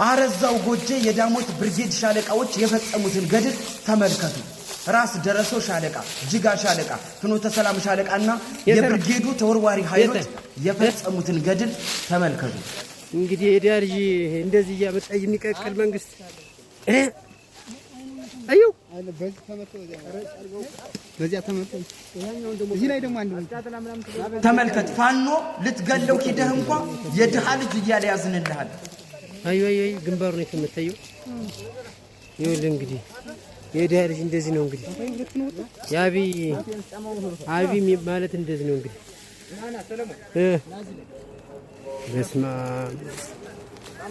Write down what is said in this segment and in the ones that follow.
አረዛው ጎጄ የዳሞት ብርጌድ ሻለቃዎች የፈጸሙትን ገድል ተመልከቱ። ራስ ደረሶ ሻለቃ፣ ጅጋ ሻለቃ፣ ፍኖተ ሰላም ሻለቃና የብርጌዱ ተወርዋሪ ኃይሎች የፈጸሙትን ገድል ተመልከቱ። እንግዲህ የዳርጂ እንደዚህ ያመጣ የሚቀቀል መንግስት አዩ በዚያ ተመቶ እዚህ ላይ ደግሞ አንድ ተመልከት። ፋኖ ልትገለው ሂደህ እንኳን የድሃ ልጅ እያለ ያዝንልሃል። አዩ ግንባሩ ነው የምታየው። ይኸውልህ እንግዲህ የድሃ ልጅ እንደዚህ ነው እንግዲህ አቢ ማለት እንደዚህ ነው እንግዲህ በስማ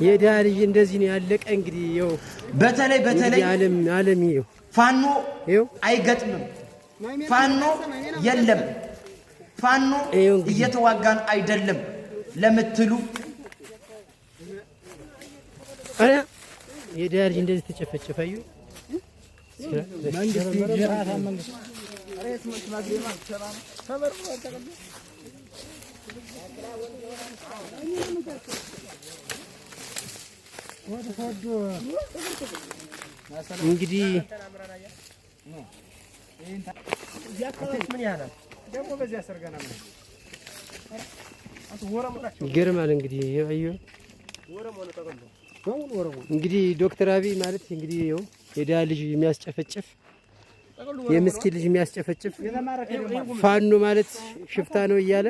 የድሃ ልጅ እንደዚህ ነው ያለቀ እንግዲህ ይኸው በተለይ ዓለም ይኸው ፋኖ አይገጥምም፣ ፋኖ የለም፣ ፋኖ እየተዋጋን አይደለም ለምትሉ አረ የድሃ ልጅ እንደዚህ ተጨፈጨፈዩ እንግዲህ ይገርማል። እንግዲህ አየሁ እንግዲህ ዶክተር አብይ ማለት እንግዲህ ይኸው የድሃ ልጅ የሚያስጨፈጭፍ የምስኪን ልጅ የሚያስጨፈጭፍ ፋኖ ማለት ሽፍታ ነው እያለ